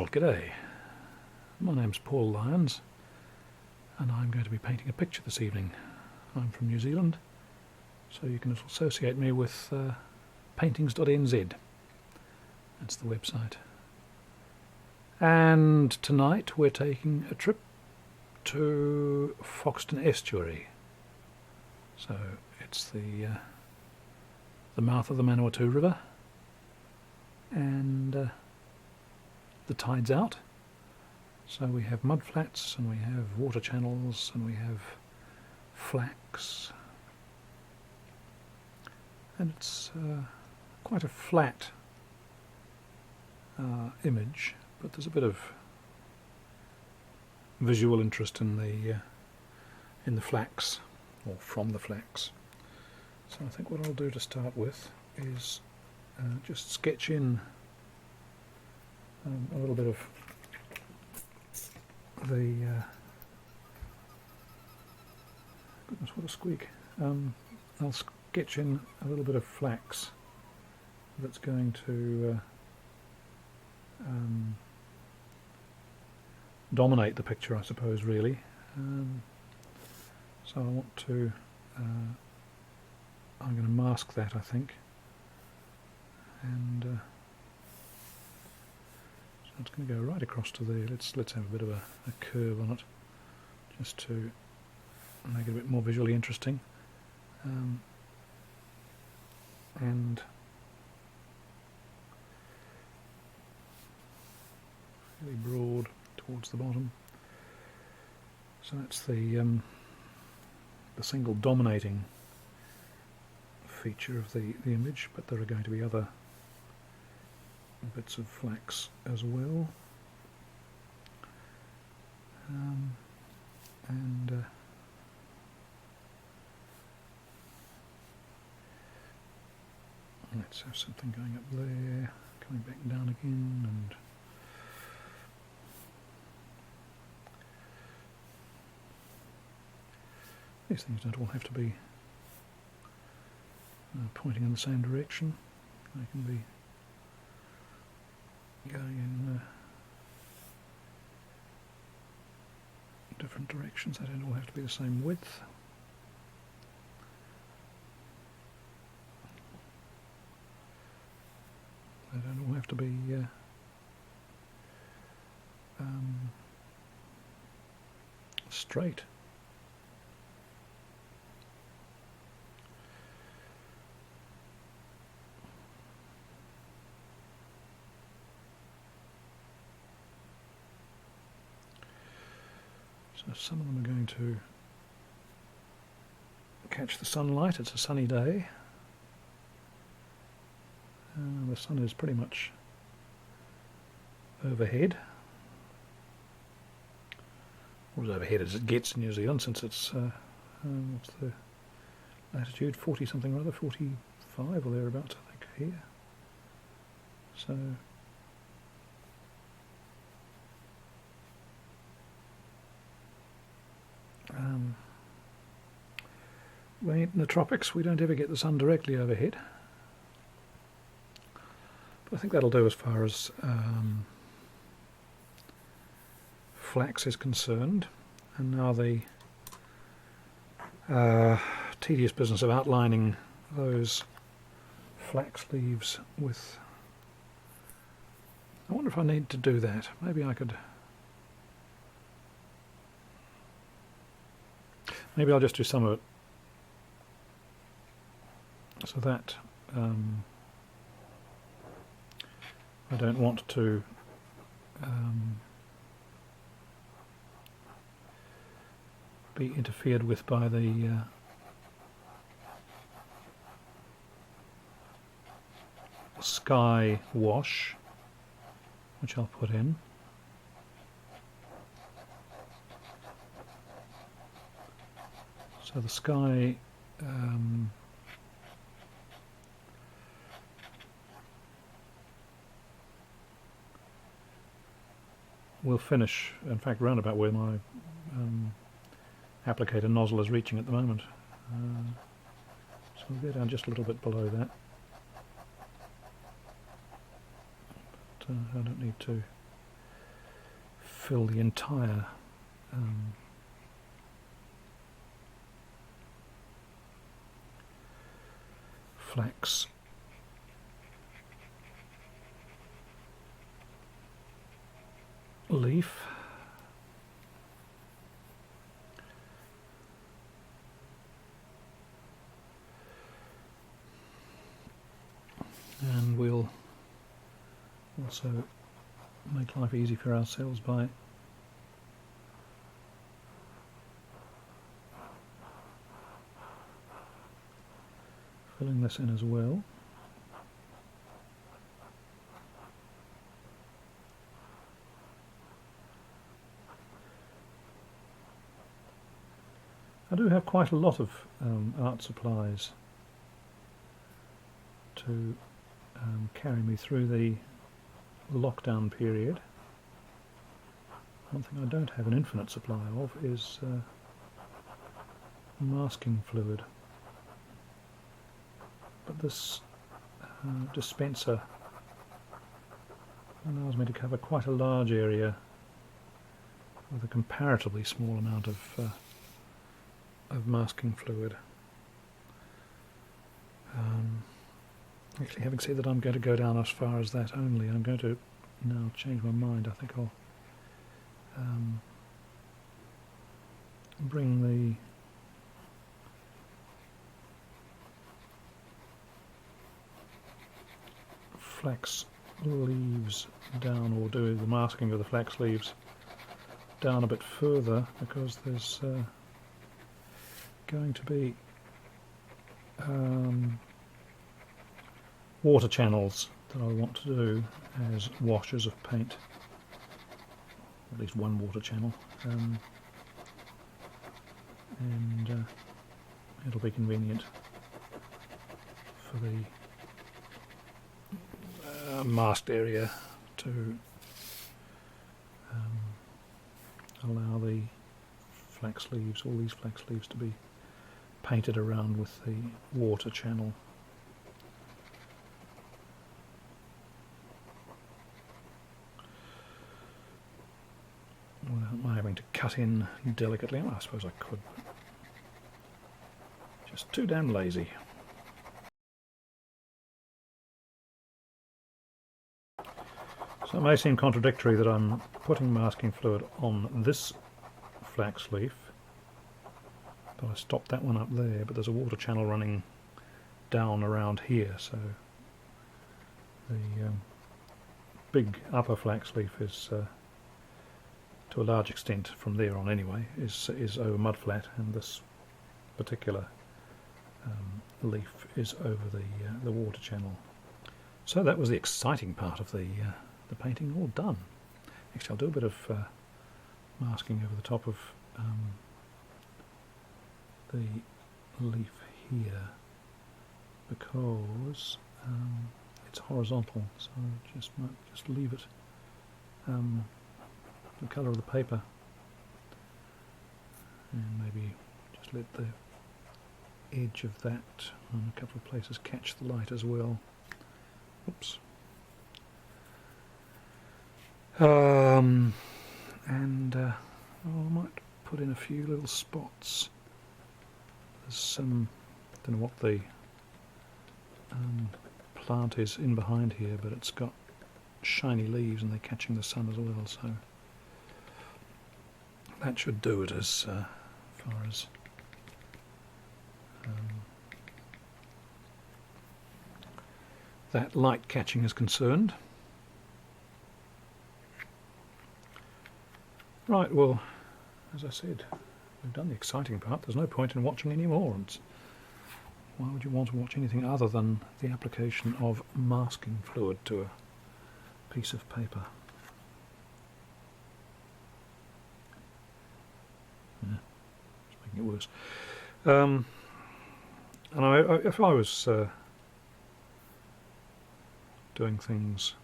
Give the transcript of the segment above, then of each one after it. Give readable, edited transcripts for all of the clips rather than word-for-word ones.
Well, g'day. My name's Paul Lyons, and I'm going to be painting a picture this evening. I'm from New Zealand, so you can associate me with paintings.nz. That's the website. And tonight we're taking a trip to Foxton Estuary. So it's the mouth of the Manawatu River, and the tide's out. So we have mud flats, and we have water channels, and we have flax. And it's quite a flat image, but there's a bit of visual interest in the flax, or from the flax. So I think what I'll do to start with is just sketch in a little bit of the goodness, what a squeak. I'll sketch in a little bit of flax that's going to dominate the picture, I suppose, really. So I want to I'm going to mask that, I think, and so it's going to go right across to there. Let's have a bit of a curve on it, just to make it a bit more visually interesting, and really broad towards the bottom. So that's the single dominating feature of the image, but there are going to be other bits of flax as well, and let's have something going up there, coming back down again, and these things don't all have to be pointing in the same direction. They can be going in different directions. They don't all have to be the same width. They don't all have to be straight. So some of them are going to catch the sunlight. It's a sunny day. The sun is pretty much overhead, or as overhead as it gets in New Zealand, since it's what's the latitude, 40 something or other, 45 or thereabouts, I think, here. So when in the tropics we don't ever get the sun directly overhead, but I think that'll do as far as flax is concerned. And now the tedious business of outlining those flax leaves with, I wonder if I need to do that. Maybe I could, maybe I'll just do some of it, so that I don't want to be interfered with by the sky wash, which I'll put in. So the sky will finish, in fact, round about where my applicator nozzle is reaching at the moment. So we'll go down just a little bit below that. But I don't need to fill the entire flax leaf. And we'll also make life easy for ourselves by filling this in as well. I do have quite a lot of art supplies to carry me through the lockdown period. One thing I don't have an infinite supply of is masking fluid. But this dispenser allows me to cover quite a large area with a comparatively small amount of masking fluid. Actually, having said that, I'm going to go down as far as that only. I'm going to now change my mind. I think I'll bring the flax leaves down, or do the masking of the flax leaves down a bit further, because there's going to be water channels that I want to do as washes of paint, at least one water channel, and it'll be convenient for the masked area to allow the flax leaves, all these flax leaves, to be painted around with the water channel. Without my having to cut in delicately. Well, I suppose I could. Just too damn lazy. So it may seem contradictory that I'm putting masking fluid on this flax leaf, but I stopped that one up there, but there's a water channel running down around here, so the big upper flax leaf is to a large extent, from there on anyway, is over mudflat, and this particular leaf is over the water channel. So that was the exciting part of the painting, all done. Actually, I'll do a bit of masking over the top of the leaf here, because it's horizontal, so might just leave it the colour of the paper, and maybe just let the edge of that on a couple of places catch the light as well. Oops. I might put in a few little spots. There's some, don't know what the plant is in behind here, but it's got shiny leaves and they're catching the sun as well, so that should do it as far as that light catching is concerned. Right, well, as I said, we've done the exciting part. There's no point in watching any more. Why would you want to watch anything other than the application of masking fluid to a piece of paper? Yeah, it's making it worse. And if I was doing things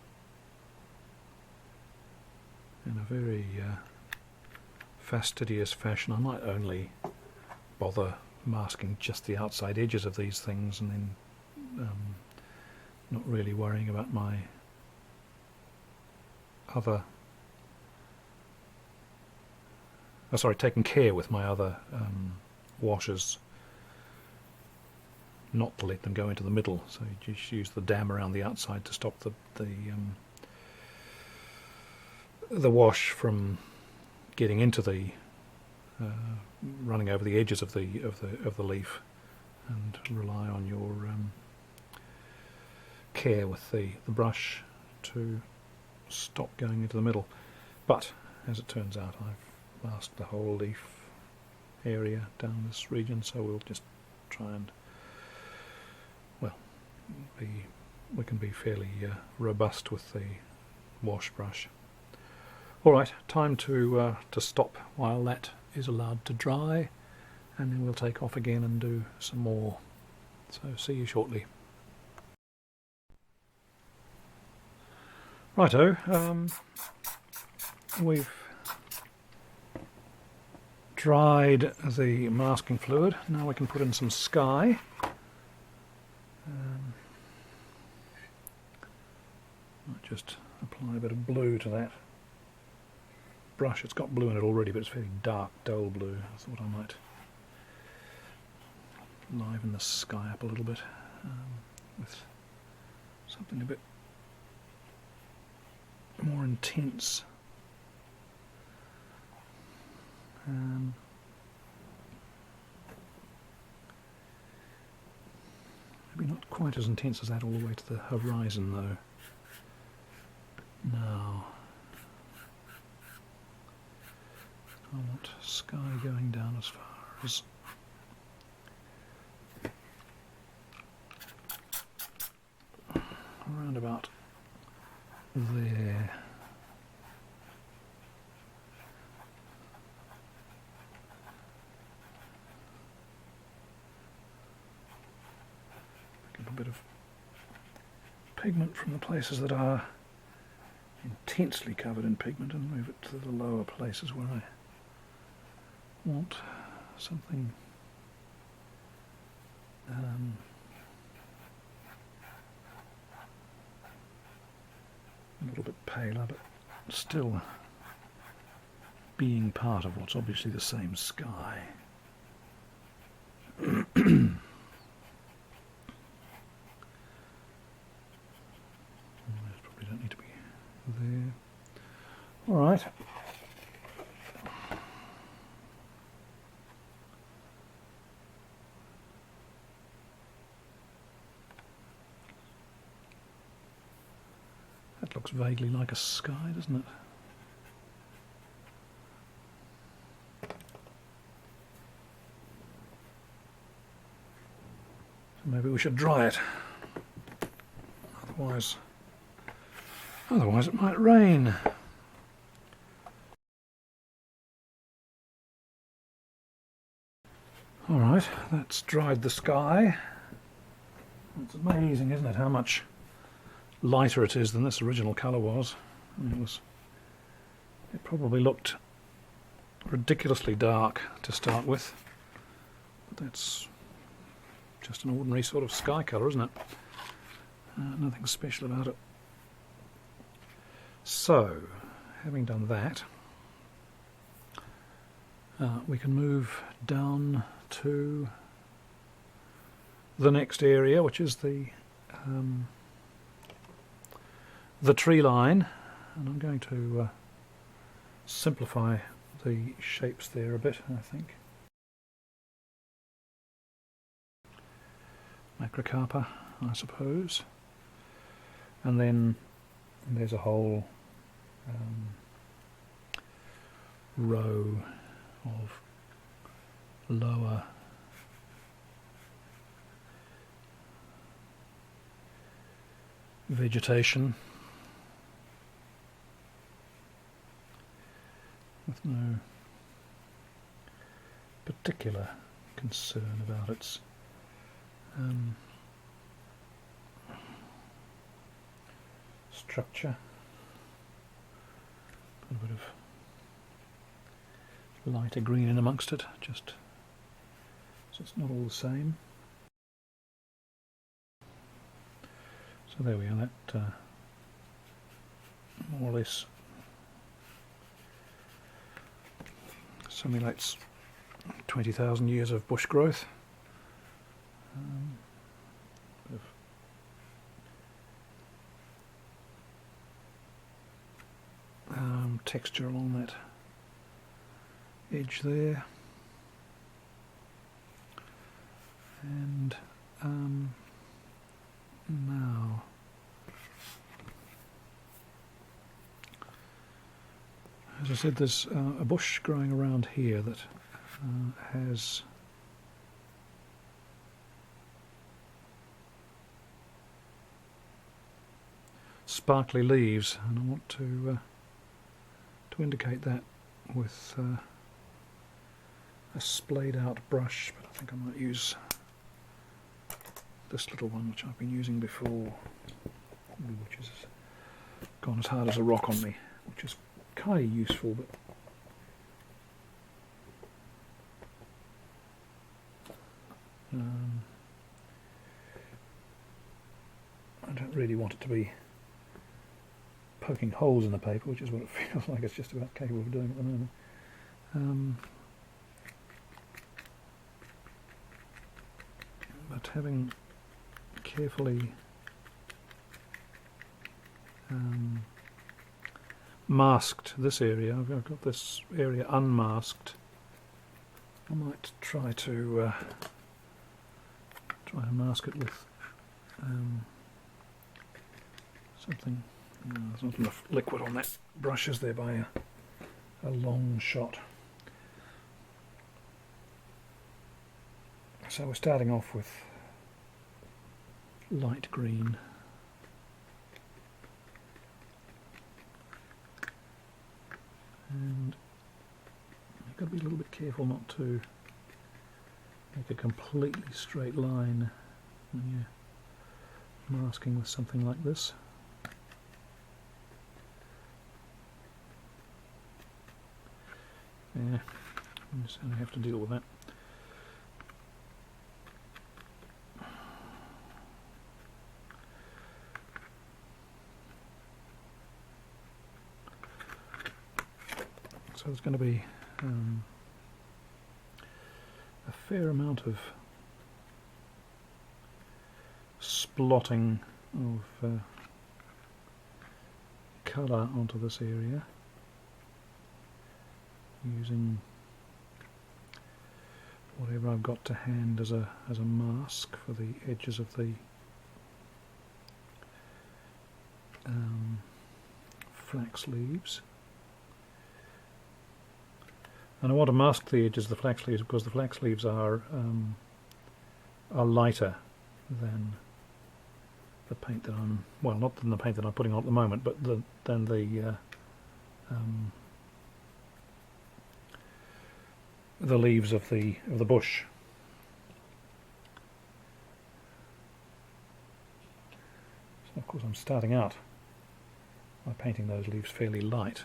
in a very fastidious fashion, I might only bother masking just the outside edges of these things, and then not really worrying about my other taken care with my other washers not to let them go into the middle, so you just use the dam around the outside to stop the wash from getting into the running over the edges of the leaf, and rely on your care with the brush to stop going into the middle. But as it turns out, I've masked the whole leaf area down this region, so we'll just try and, well, we can be fairly robust with the wash brush. Alright, time to stop while that is allowed to dry, and then we'll take off again and do some more. So see you shortly. Righto, we've dried the masking fluid. Now we can put in some sky. Might just apply a bit of blue to that brush. It's got blue in it already, but it's very dark, dull blue. I thought I might liven the sky up a little bit with something a bit more intense. Maybe not quite as intense as that all the way to the horizon though. Now I want sky going down as far as around about there. Get a bit of pigment from the places that are intensely covered in pigment and move it to the lower places where I want something a little bit paler, but still being part of what's obviously the same sky. Probably don't need to be there. All right. That looks vaguely like a sky, doesn't it? So maybe we should dry it. Otherwise it might rain. All right, that's dried the sky. It's amazing, isn't it, how much lighter it is than this original colour was. It probably looked ridiculously dark to start with, but that's just an ordinary sort of sky colour, isn't it? Nothing special about it. So, having done that, we can move down to the next area, which is the tree line, and I'm going to simplify the shapes there a bit, I think. Macrocarpa, I suppose, and then there's a whole row of lower vegetation with no particular concern about its structure. Put a bit of lighter green in amongst it, just so it's not all the same. So there we are, that more or less simulates 20,000 years of bush growth. Bit of texture along that edge there, and now as I said, there's a bush growing around here that has sparkly leaves, and I want to indicate that with a splayed out brush, but I think I might use this little one which I've been using before, which has gone as hard as a rock on me, which is kind of useful, but I don't really want it to be poking holes in the paper, which is what it feels like it's just about capable of doing at the moment. But having carefully masked this area, I've got this area unmasked, I might try to mask it with something. No, there's not enough liquid on that brush, is there, by a long shot. So we're starting off with light green. And you've got to be a little bit careful not to make a completely straight line when you're masking with something like this. Yeah, I'm just going to have to deal with that. So there's going to be a fair amount of splotting of colour onto this area, using whatever I've got to hand as a mask for the edges of the flax leaves. And I want to mask the edges of the flax leaves because the flax leaves are lighter than the paint that I'm, well, not than the paint that I'm putting on at the moment, but than the leaves of the bush. So of course I'm starting out by painting those leaves fairly light,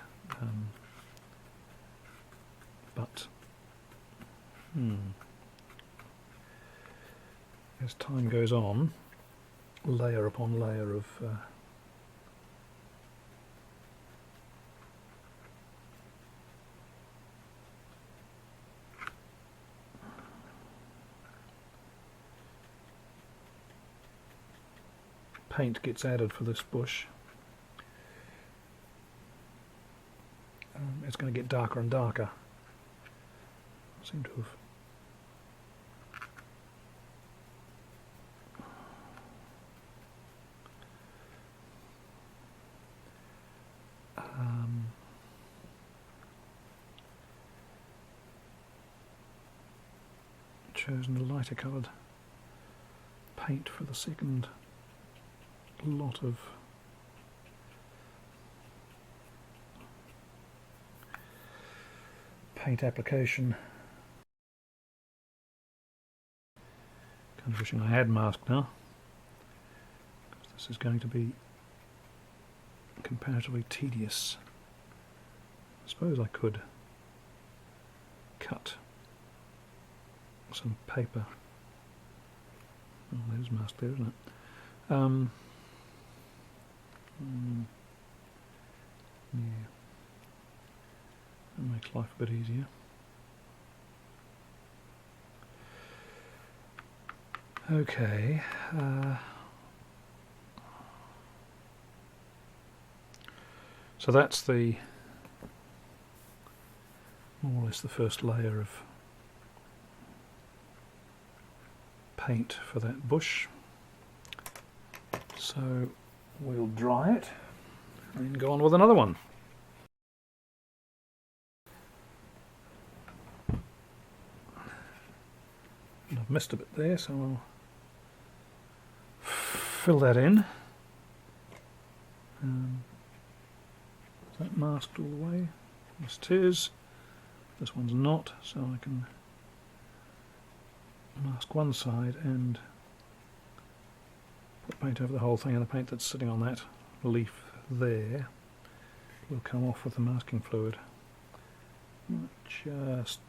but as time goes on, layer upon layer of paint gets added for this bush. It's going to get darker and darker. I seem to have chosen a lighter coloured paint for the second lot of paint application. Kind of wishing I had masked now, because this is going to be comparatively tedious. I suppose I could cut some paper. Oh, there's mask there, isn't it? Yeah, that makes life a bit easier. Okay. So that's the more or less the first layer of paint for that bush. So we'll dry it and then go on with another one. And I've missed a bit there, so I'll fill that in. Is that masked all the way? Yes, it is. This one's not, so I can mask one side and put paint over the whole thing, and the paint that's sitting on that leaf there will come off with the masking fluid. Just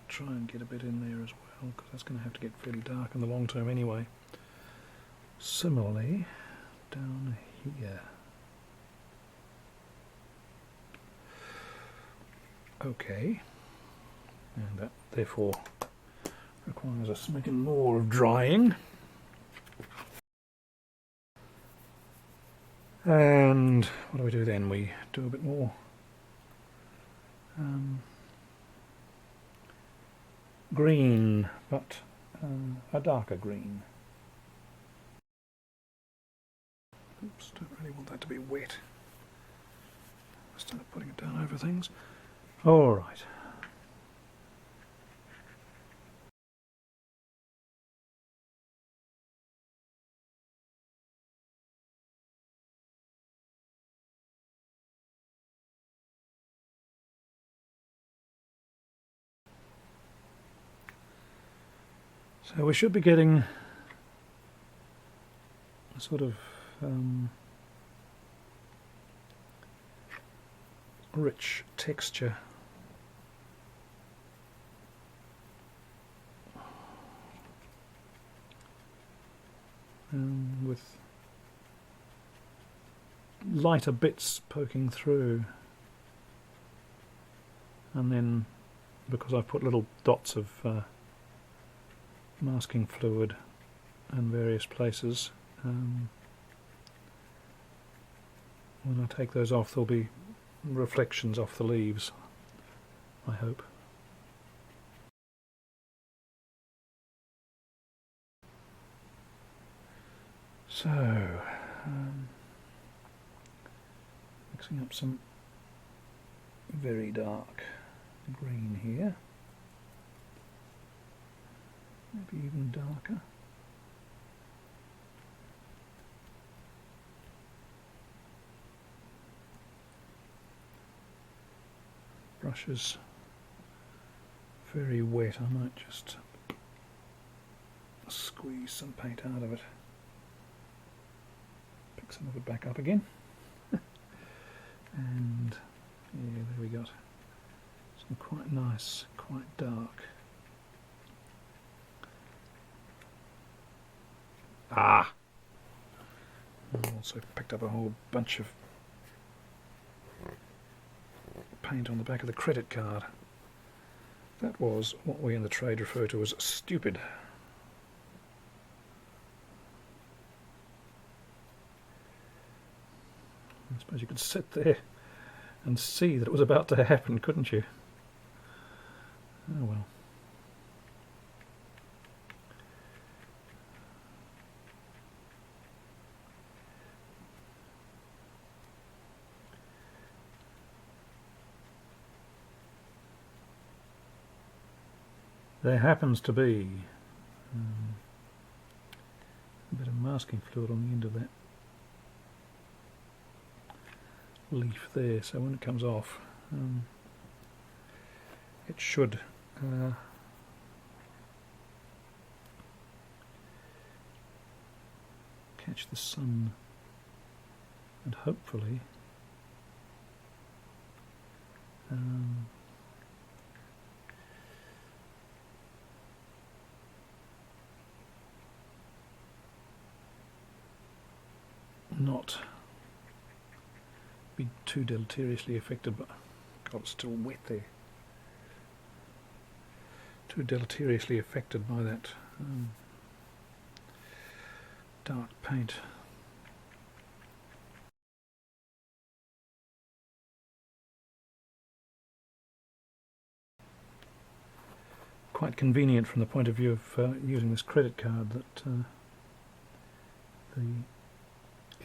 try and get a bit in there as well, because that's going to have to get fairly dark in the long term anyway. Similarly, down here. Okay, and that therefore requires us making more of drying. And what do we do then? We do a bit more green, but a darker green. Oops, don't really want that to be wet. Start putting it down over things. All right. So we should be getting a sort of rich texture. With lighter bits poking through, and then because I've put little dots of masking fluid in various places, when I take those off there'll be reflections off the leaves, I hope. So, mixing up some very dark green here, maybe even darker. Brush is very wet, I might just squeeze some paint out of it. Pick some of it back up again. And yeah, there we got some quite nice, quite dark. Ah! I also picked up a whole bunch of paint on the back of the credit card. That was what we in the trade refer to as stupid. I suppose you could sit there and see that it was about to happen, couldn't you? Oh well. There happens to be a bit of masking fluid on the end of that leaf there, so when it comes off it should catch the sun and hopefully not be too deleteriously affected, but God, it's still wet there. Too deleteriously affected by that dark paint. Quite convenient from the point of view of using this credit card that the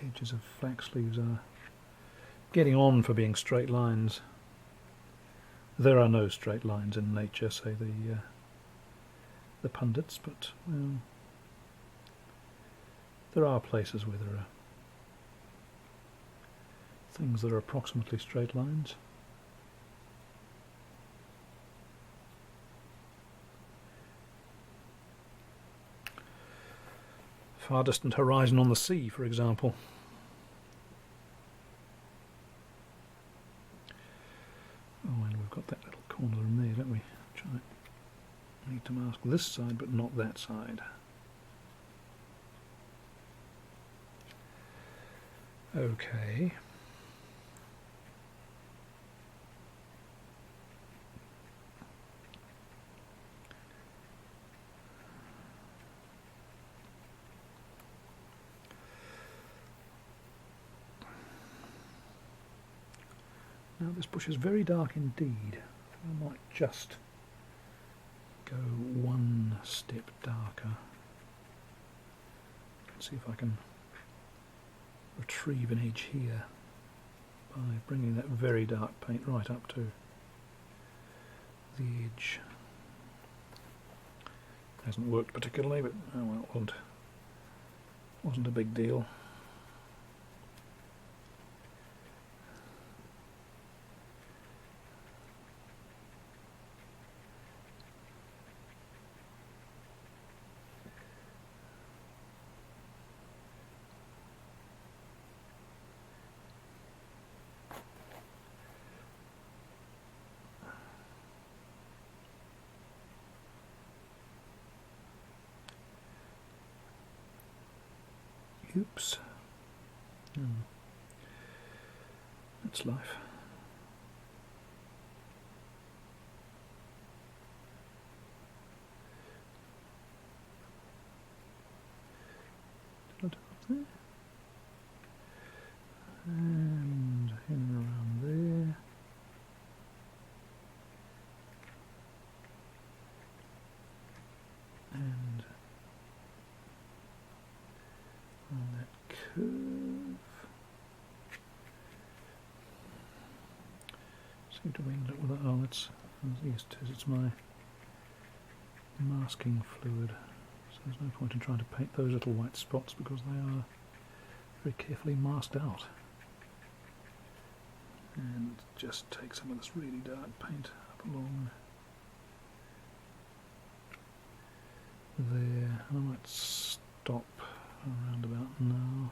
edges of flax leaves are getting on for being straight lines. There are no straight lines in nature, say the pundits, but there are places where there are things that are approximately straight lines. Far distant horizon on the sea, for example. Oh, and we've got that little corner in there, don't we? Need to mask this side, but not that side. Okay. Now this bush is very dark indeed. I might just go one step darker. Let's see if I can retrieve an edge here by bringing that very dark paint right up to the edge. Hasn't worked particularly, but oh well, it wasn't a big deal. Oops. That's life. Did I do up there? And in and around there. And on that curve. Seem to end up with that. Oh, that's yes, it's my masking fluid. So there's no point in trying to paint those little white spots because they are very carefully masked out. And just take some of this really dark paint up along there. I might stop around about now.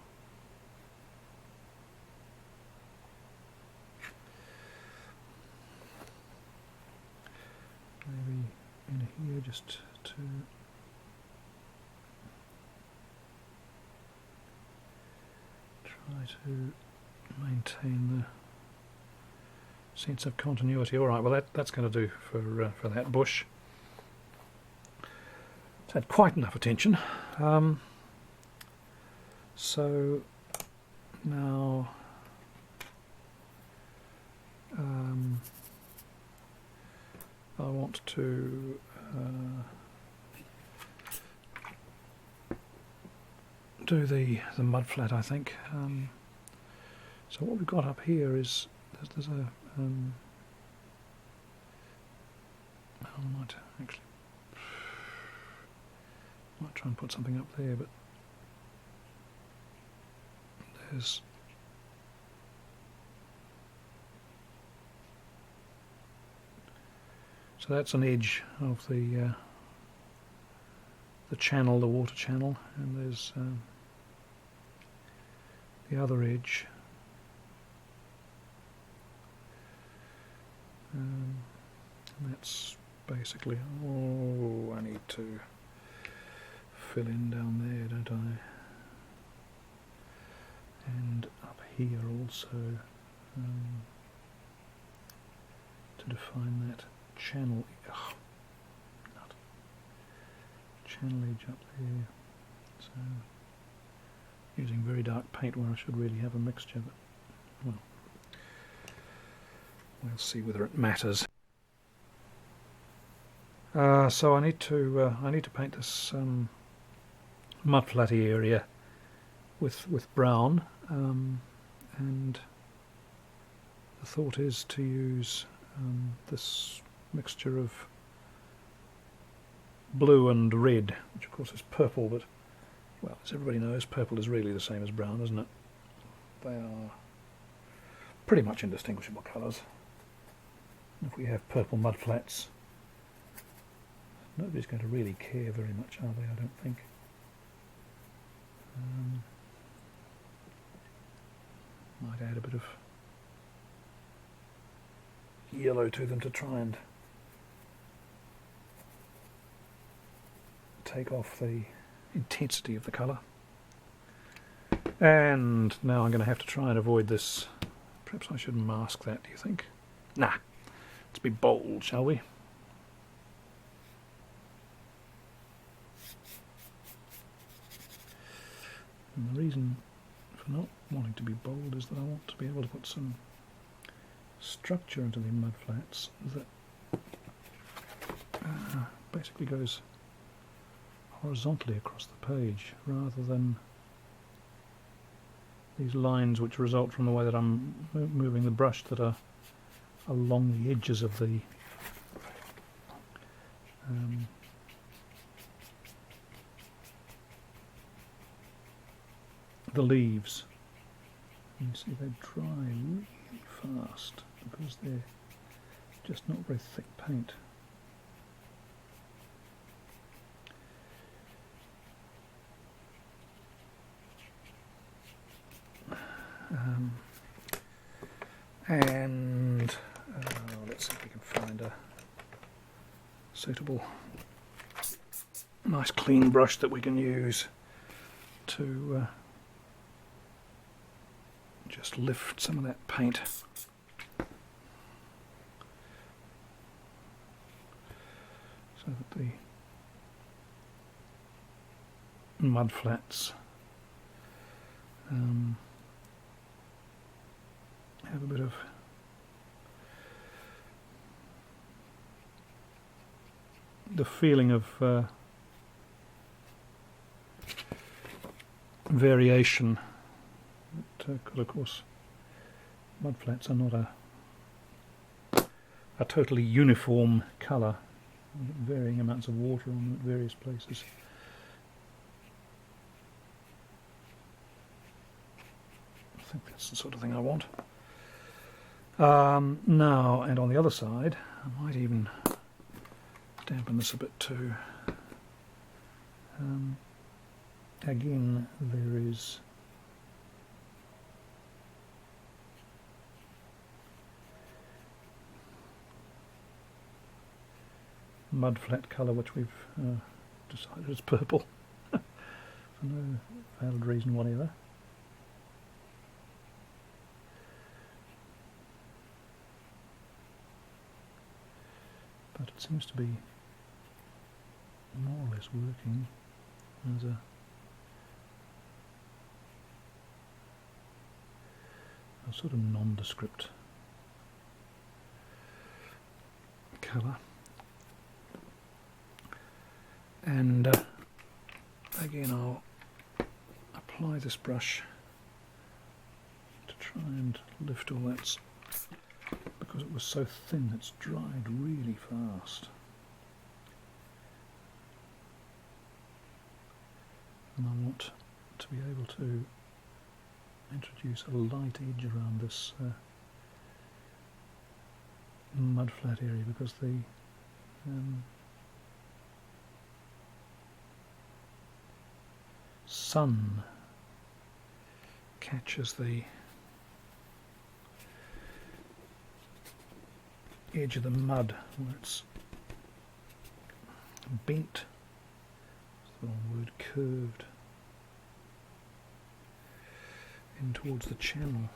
Maybe in here just to try to maintain the sense of continuity. All right, well that's going to do for that bush. It's had quite enough attention. So now I want to do the mud flat, I think. So what we've got up here is there's a I might actually try and put something up there, but there's so that's an edge of the channel, the water channel, and there's the other edge. And that's basically, oh, I need to fill in down there, don't I? And up here also to define that channel, channel edge up there. So using very dark paint where I should really have a mixture, but well, we'll see whether it matters. So I need to paint this mudflatty area with brown, and the thought is to use this mixture of blue and red, which of course is purple, but well, as everybody knows, purple is really the same as brown, isn't it? They are pretty much indistinguishable colours. If we have purple mudflats, nobody's going to really care very much, are they? I don't think. Might add a bit of yellow to them to try and take off the intensity of the colour. And now I'm going to have to try and avoid this. Perhaps I should mask that, do you think? Nah, let's be bold, shall we? And the reason for not wanting to be bold is that I want to be able to put some structure into the mudflats that basically goes horizontally across the page, rather than these lines which result from the way that I'm moving the brush that are along the edges of the leaves. You see they dry really fast because they're just not very thick paint. And let's see if we can find a suitable, nice clean brush that we can use to just lift some of that paint. So that the mudflats have a bit of the feeling of variation. Because of course mudflats are not a totally uniform colour, varying amounts of water on them at various places. I think that's the sort of thing I want. Now, and on the other side, I might even dampen this a bit too. Again, there is mudflat colour which we've decided is purple for no valid reason whatever. But it seems to be more or less working as a sort of nondescript colour. And again I'll apply this brush to try and lift all that, because it was so thin it's dried really fast. And I want to be able to introduce a light edge around this mudflat area, because the sun catches the edge of the mud where it's bent, that's the wrong word, curved in towards the channel.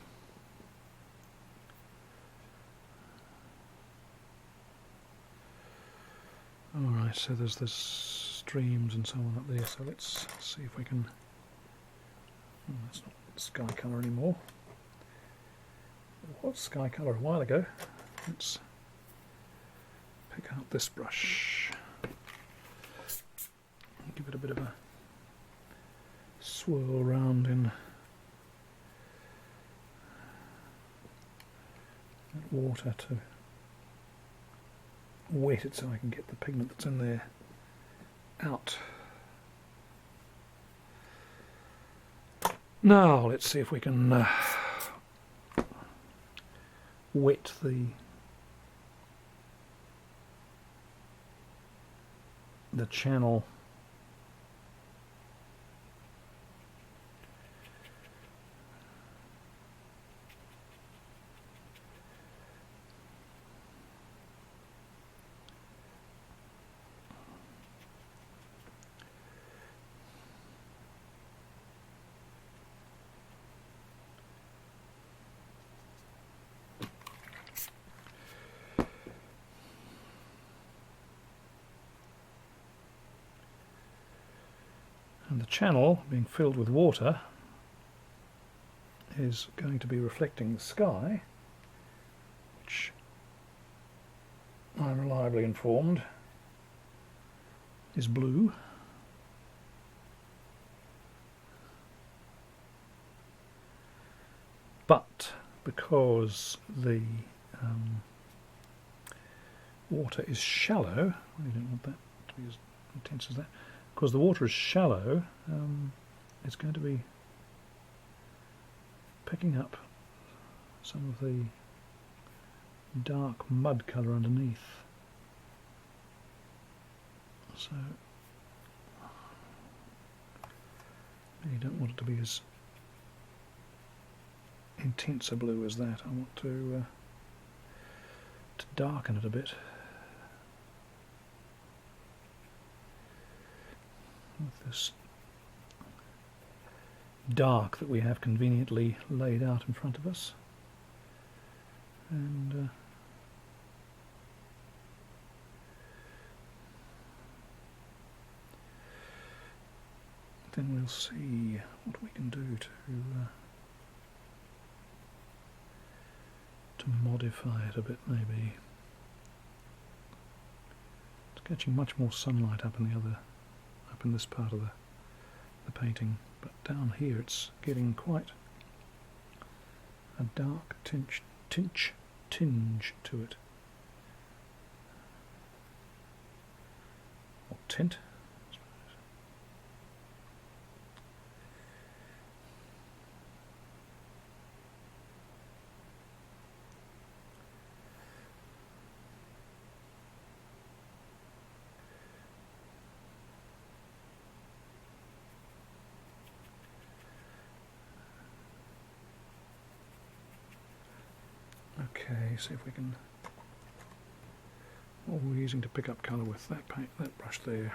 Alright, so there's streams and so on up there, so let's see if we can That's not sky colour anymore. It was sky colour a while ago. Let's pick out this brush. Give it a bit of a swirl round in that water to wet it so I can get the pigment that's in there out. Now let's see if we can wet the channel. And the channel, being filled with water, is going to be reflecting the sky, which I'm reliably informed is blue. But because the water is shallow, we don't want that to be as intense as that. Because the water is shallow, it's going to be picking up some of the dark mud colour underneath. So you don't want it to be as intense a blue as that. I want to darken it a bit. With this dark that we have conveniently laid out in front of us, and then we'll see what we can do to modify it a bit. Maybe it's catching much more sunlight up in this part of the painting, but down here it's getting quite a dark tinge to it, or tint. Okay, see if we can. What we're using to pick up colour with that brush there.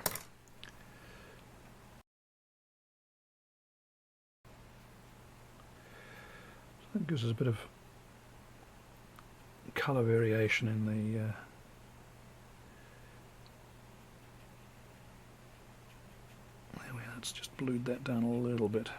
So that gives us a bit of colour variation in the there we are. Let's just blued that down a little bit.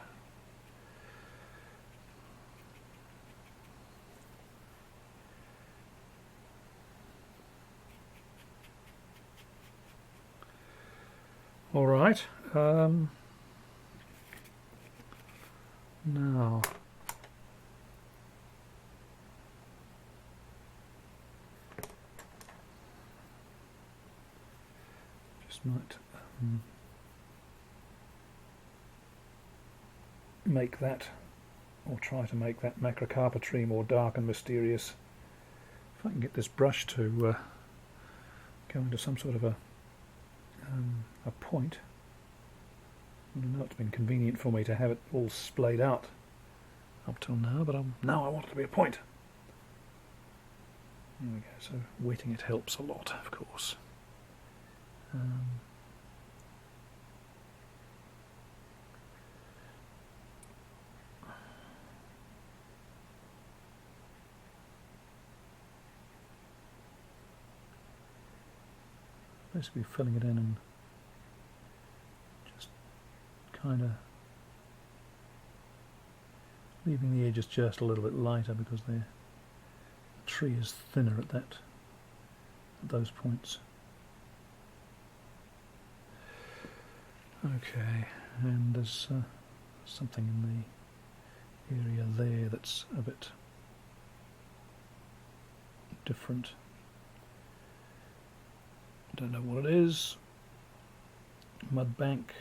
All right, now just might make that, or try to make that macrocarpa tree more dark and mysterious. If I can get this brush to go into some sort of a point. I know it's been convenient for me to have it all splayed out up till now, but now I want it to be a point. There we go, so wetting it helps a lot, of course. Basically filling it in and just kind of leaving the edges just a little bit lighter because the tree is thinner at those points. Okay, and there's something in the area there that's a bit different. Don't know what it is. Mud bank.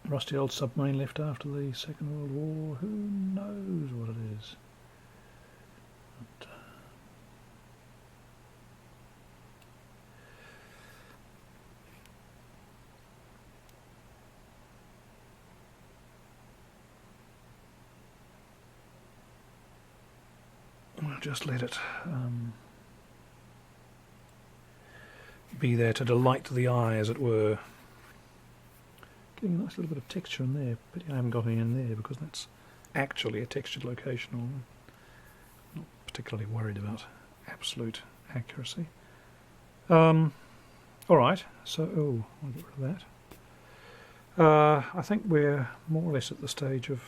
Rusty old submarine left after the Second World War. Who knows what it is? But, we'll just let it be there to delight the eye, as it were. Getting a nice little bit of texture in there. Pity I haven't got any in there because that's actually a textured location. I'm not particularly worried about absolute accuracy. Alright, so I'll get rid of that. I think we're more or less at the stage of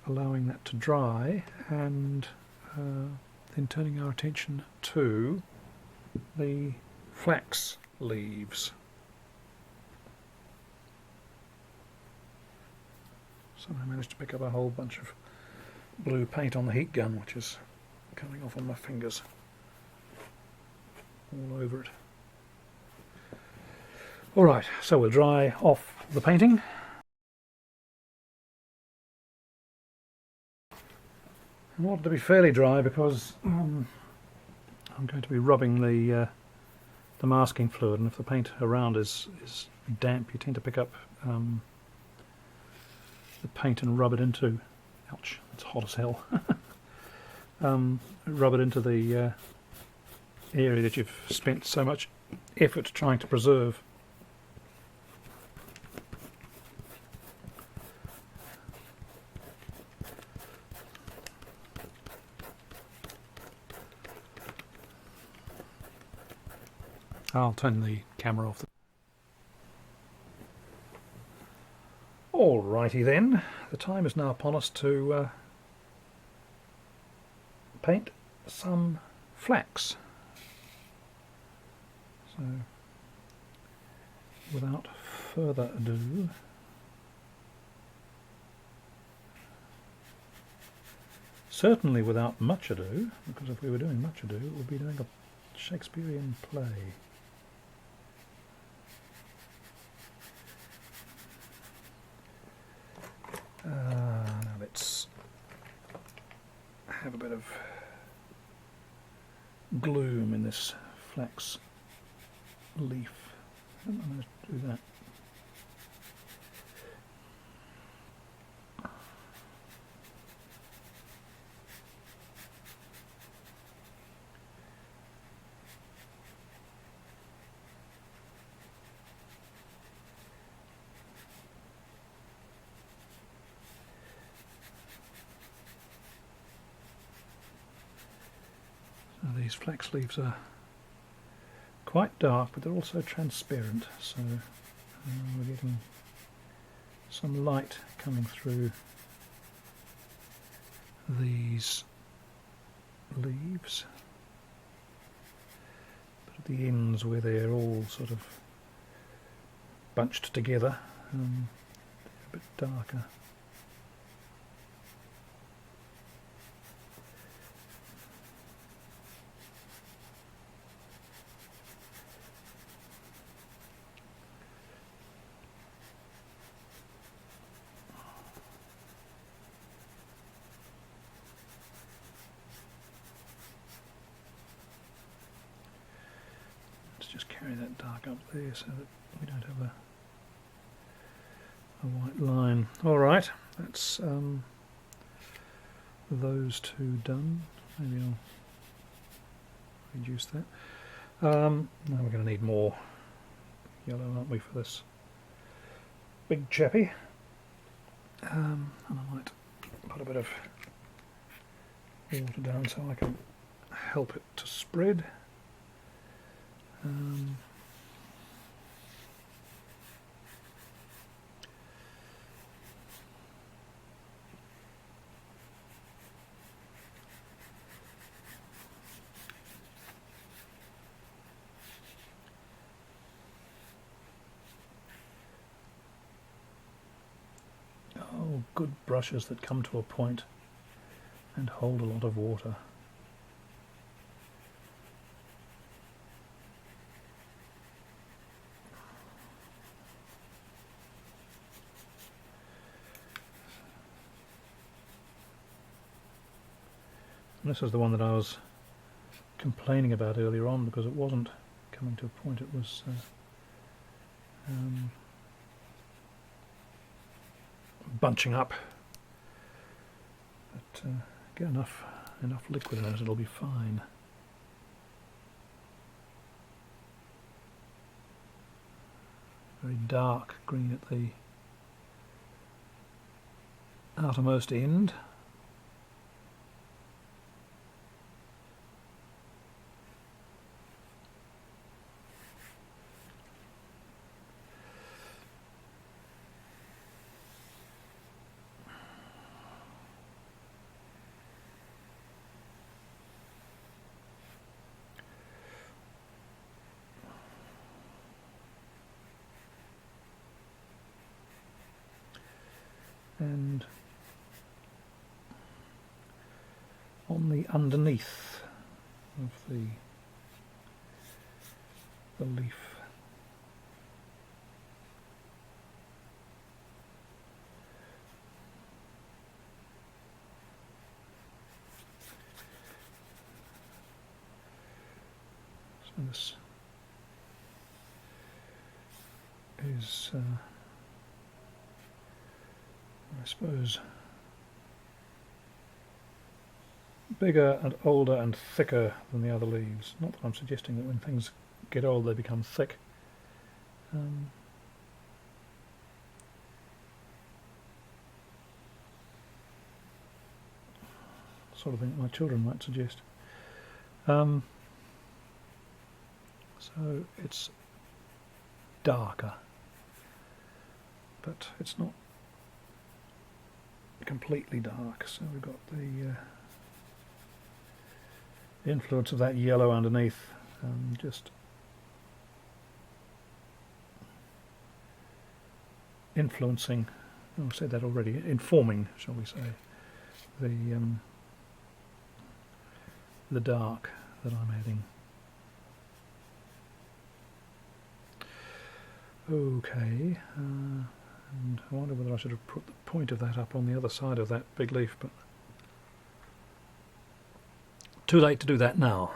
allowing that to dry and then turning our attention to the flax leaves. So I managed to pick up a whole bunch of blue paint on the heat gun, which is coming off on my fingers all over it. Alright, so we'll dry off the painting. I want it to be fairly dry because I'm going to be rubbing the masking fluid, and if the paint around is damp, you tend to pick up the paint and rub it into, ouch, it's hot as hell, rub it into the area that you've spent so much effort trying to preserve. I'll turn the camera off. Alrighty then, the time is now upon us to paint some flax. So, without further ado, certainly without much ado, because if we were doing much ado, it would be doing a Shakespearean play. Now let's have a bit of gloom in this flax leaf. I don't know how to do that. These flax leaves are quite dark, but they're also transparent, so we're getting some light coming through these leaves, but at the ends where they're all sort of bunched together, they're a bit darker. Just carry that dark up there so that we don't have a white line. Alright, that's those two done. Maybe I'll reduce that. Now we're going to need more yellow, aren't we, for this big chappy. And I might put a bit of water down so I can help it to spread. good brushes that come to a point and hold a lot of water. And this is the one that I was complaining about earlier on because it wasn't coming to a point, it was bunching up. But get enough liquid in it, it'll be fine. Very dark green at the outermost end. And on the underneath of the leaf, so this is I suppose bigger and older and thicker than the other leaves. Not that I'm suggesting that when things get old they become thick. Sort of thing that my children might suggest. So it's darker, but it's not completely dark, so we've got the influence of that yellow underneath, just influencing, oh, I've said that already, informing, shall we say, the dark that I'm adding. Okay, and I wonder whether I should have put the point of that up on the other side of that big leaf, but too late to do that now.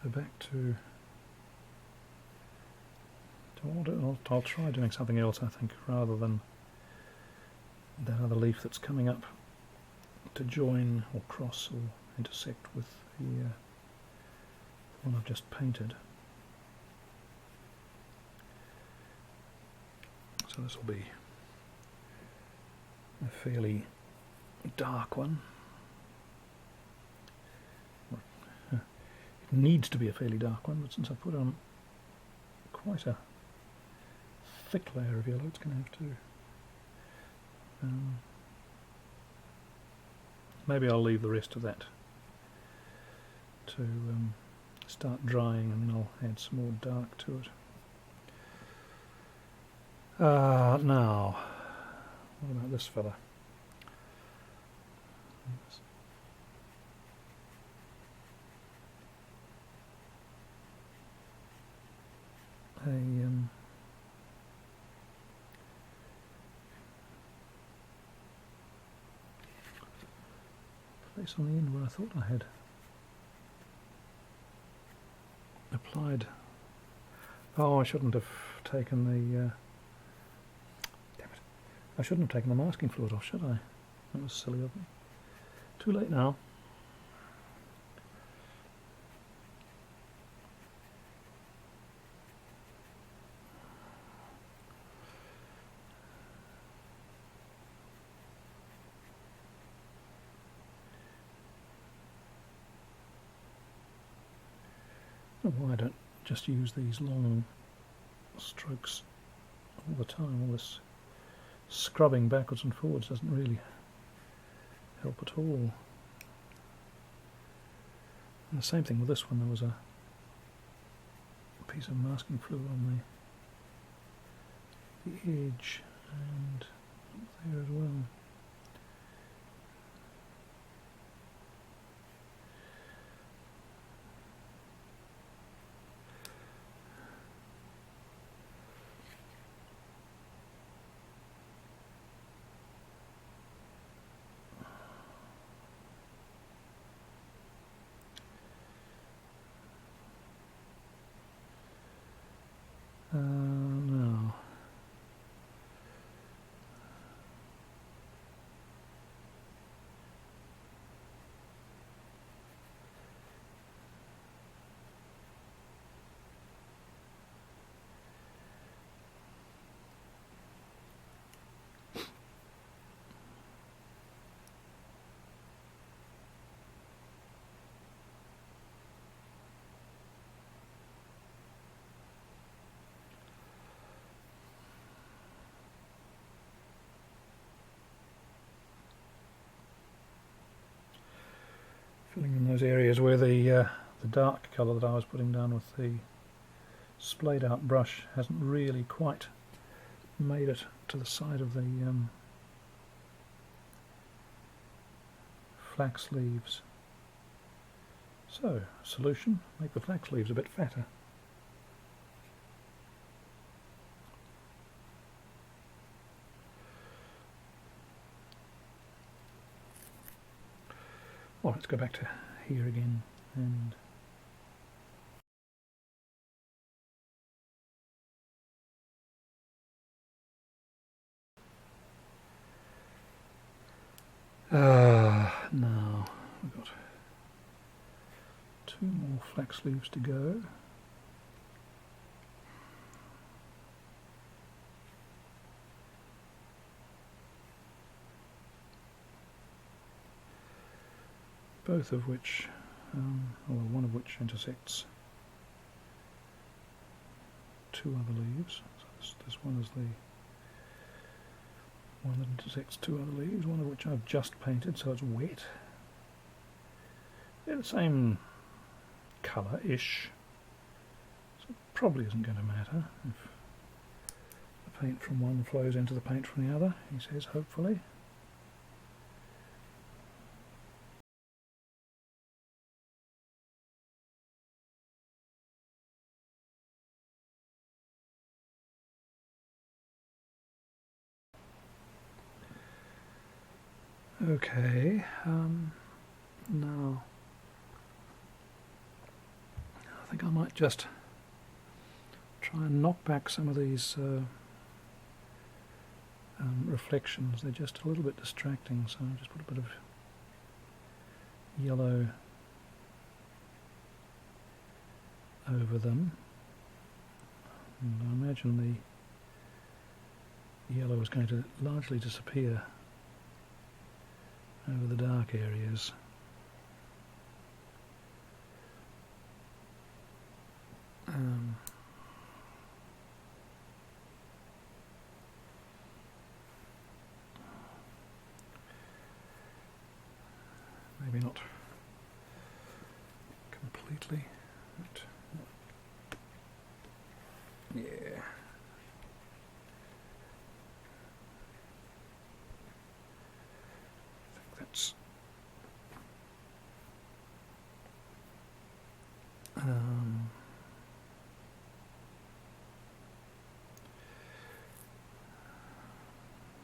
So back to I'll try doing something else, I think, rather than that other leaf that's coming up to join or cross or intersect with the one I've just painted. So this will be a fairly dark one. It needs to be a fairly dark one, but since I put on quite a thick layer of yellow, it's going to have to maybe I'll leave the rest of that to start drying, and then I'll add some more dark to it. Now, what about this fella? Place on the end where I thought I had applied. Oh, I shouldn't have taken the damn it. I shouldn't have taken the masking fluid off, should I? That was silly of me. Too late now. Why I don't just use these long strokes all the time. All this scrubbing backwards and forwards doesn't really help at all. And the same thing with this one. There was a piece of masking fluid on the edge and up there as well. No. Filling in those areas where the dark colour that I was putting down with the splayed out brush hasn't really quite made it to the side of the flax leaves. So, solution, make the flax leaves a bit fatter. Well, let's go back to here again and now we've got 2 more flax leaves to go. Both of which, or one of which intersects 2 other leaves. So this one is the one that intersects 2 other leaves, one of which I've just painted, so it's wet. They're the same colour-ish, so it probably isn't going to matter if the paint from one flows into the paint from the other, he says, hopefully. Okay, now I think I might just try and knock back some of these reflections. They're just a little bit distracting, so I'll just put a bit of yellow over them, and I imagine the yellow is going to largely disappear over the dark areas. Maybe not completely, but yeah. That's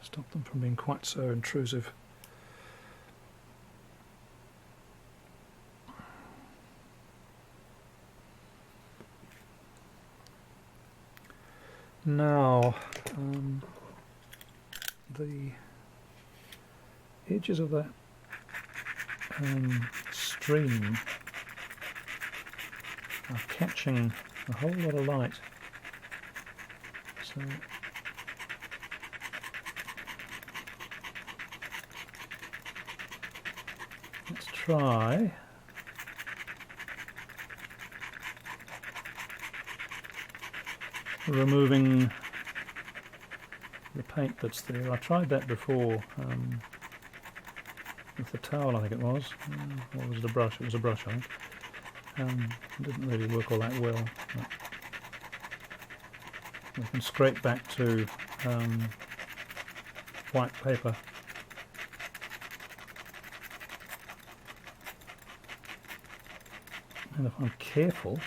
stop them from being quite so intrusive. Now, the edges of that stream are catching a whole lot of light, so let's try removing the paint that's there. I tried that before with the towel, I think it was. Or was it a brush? It was a brush, I think. It didn't really work all that well. We can scrape back to white paper. And if I'm careful,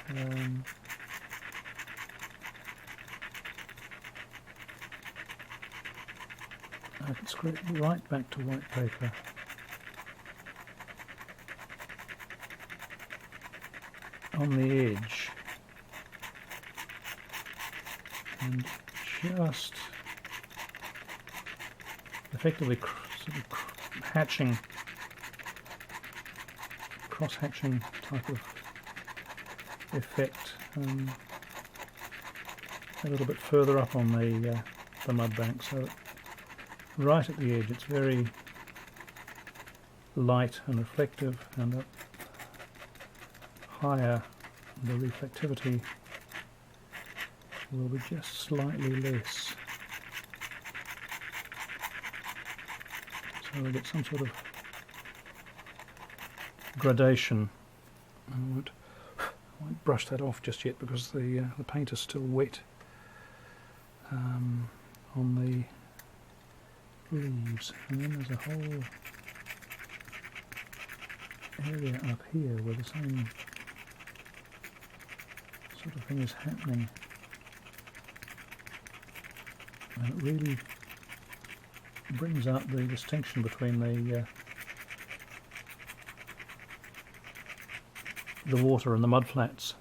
I can scrape right back to white paper. On the edge. And just effectively sort of hatching, cross-hatching type of effect, a little bit further up on the mud bank, so that right at the edge it's very light and reflective, and up higher the reflectivity will be just slightly less. So we'll get some sort of gradation. I won't brush that off just yet because the paint is still wet on the leaves. And then there's a whole area up here where the same sort of thing is happening. And it really brings out the distinction between the water and the mud flats.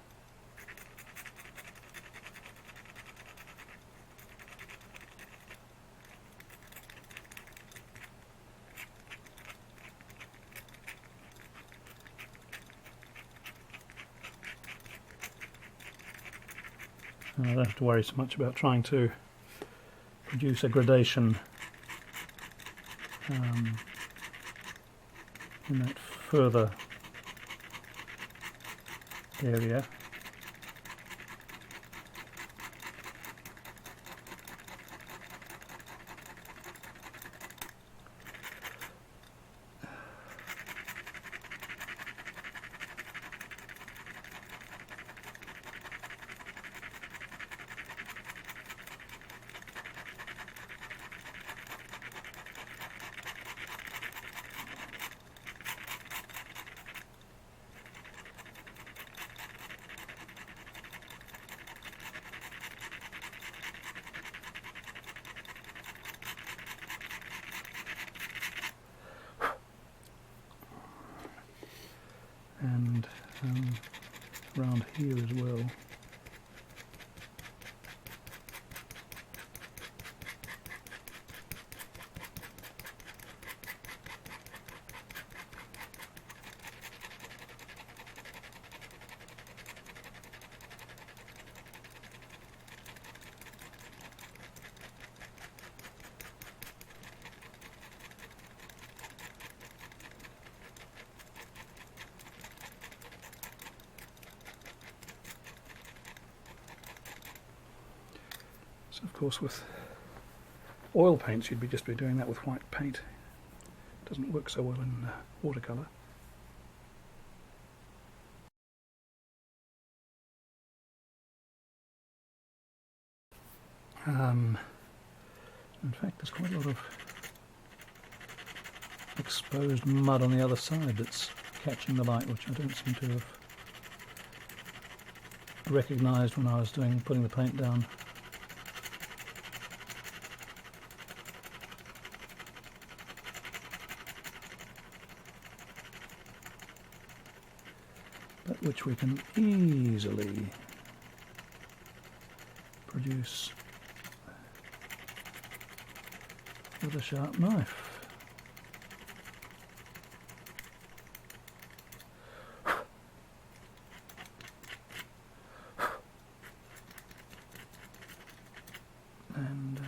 And I don't have to worry so much about trying to produce a gradation in that further area. And around here as well. So of course with oil paints you'd just be doing that with white paint. It doesn't work so well in watercolour. In fact there's quite a lot of exposed mud on the other side that's catching the light, which I don't seem to have recognised when I was putting the paint down. But which we can easily produce with a sharp knife. And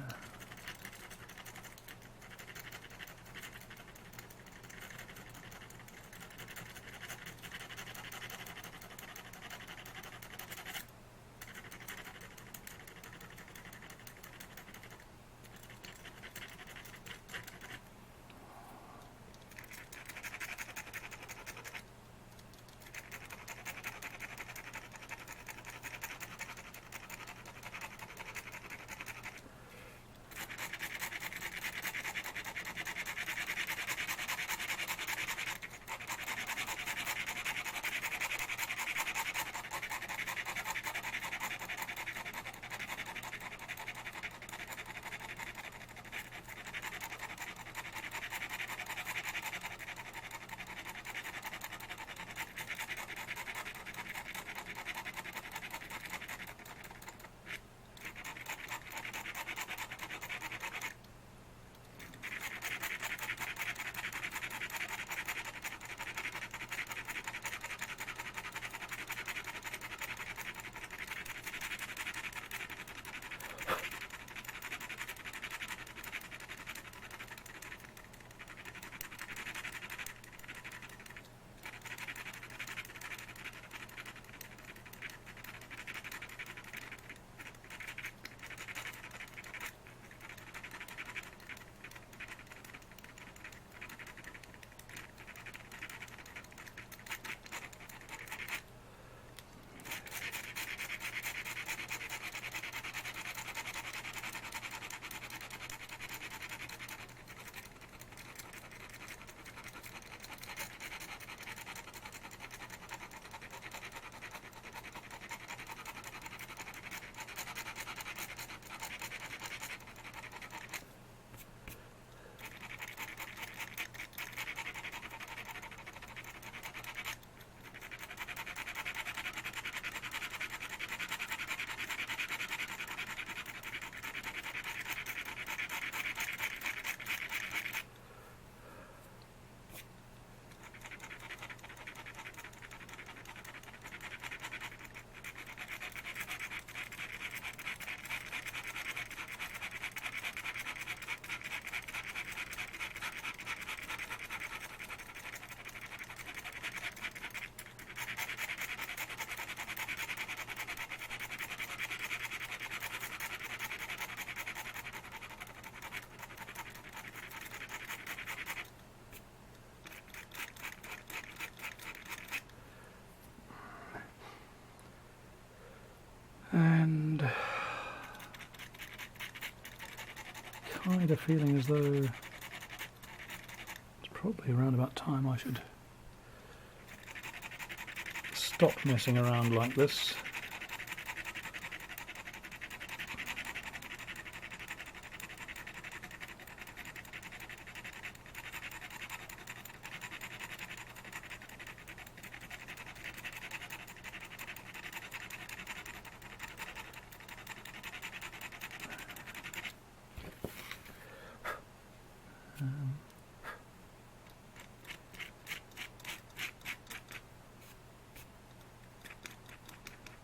And kind of feeling as though it's probably around about time I should stop messing around like this.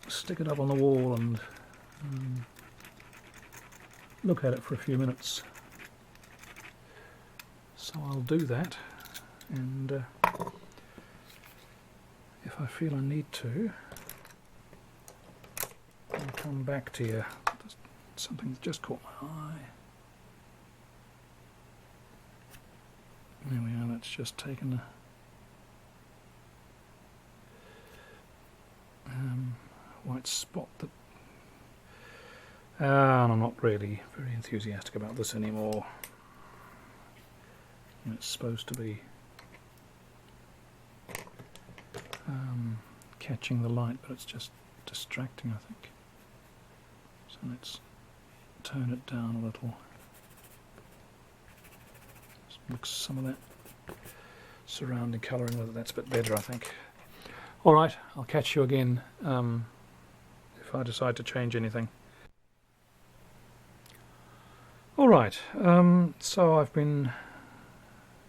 Stick it up on the wall and look at it for a few minutes. So I'll do that, and if I feel I need to, I'll come back to you. Something's just caught my eye. There we are, that's just taken a white spot that and I'm not really very enthusiastic about this anymore. It's supposed to be catching the light, but it's just distracting, I think. So let's tone it down a little. Just mix some of that surrounding colouring with it. That's a bit better, I think. Alright, I'll catch you again if I decide to change anything. Alright, so I've been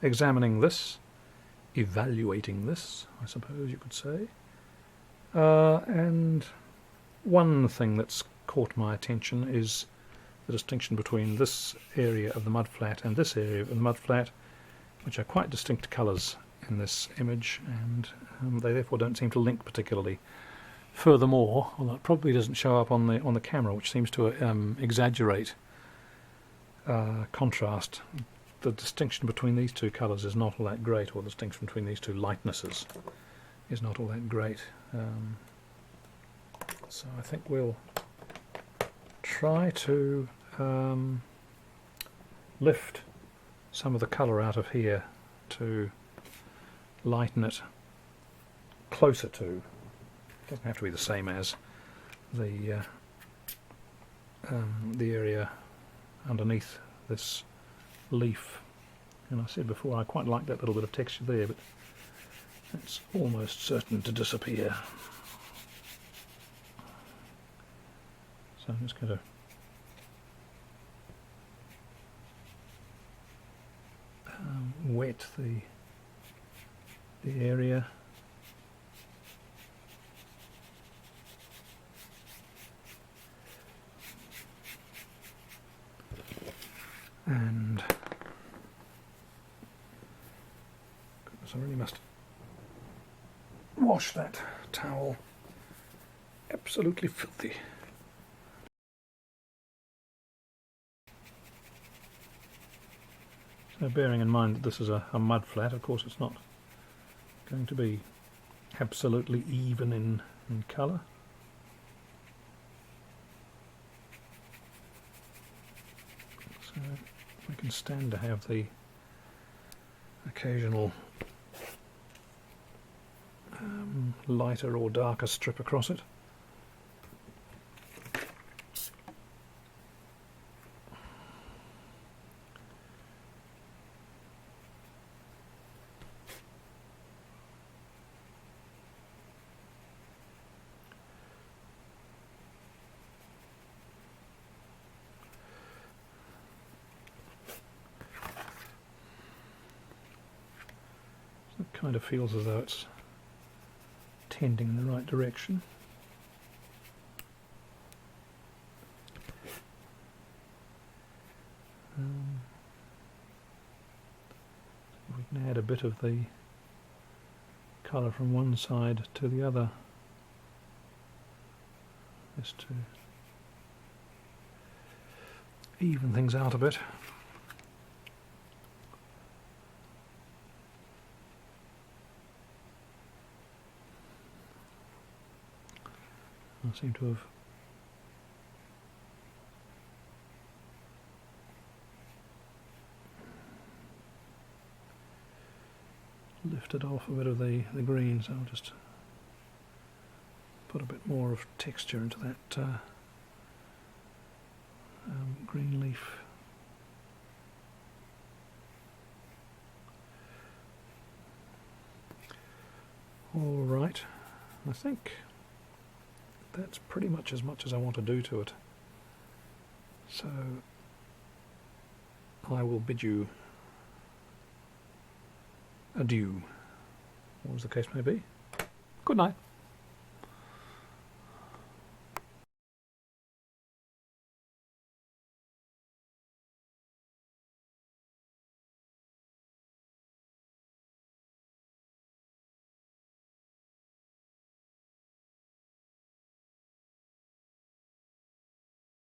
examining this, evaluating this, I suppose you could say, and one thing that's caught my attention is the distinction between this area of the mudflat and this area of the mudflat, which are quite distinct colours in this image, and they therefore don't seem to link particularly. Furthermore, although it probably doesn't show up on the camera, which seems to exaggerate contrast, the distinction between these two colours is not all that great, or the distinction between these two lightnesses is not all that great. So I think we'll try to lift some of the colour out of here to lighten it closer to, it doesn't have to be the same as the area underneath this leaf. And I said before I quite like that little bit of texture there, but it's almost certain to disappear. So I'm just going to wet the area. And goodness, I really must wash that towel. Absolutely filthy. So bearing in mind that this is a mud flat, of course it's not going to be absolutely even in colour. So we can stand to have the occasional lighter or darker strip across it. It kind of feels as though it's tending in the right direction. We can add a bit of the colour from one side to the other, just to even things out a bit. I seem to have lifted off a bit of the green, so I'll just put a bit more of texture into that green leaf. Alright, I think that's pretty much as I want to do to it. So I will bid you adieu, what was the case may be. Good night.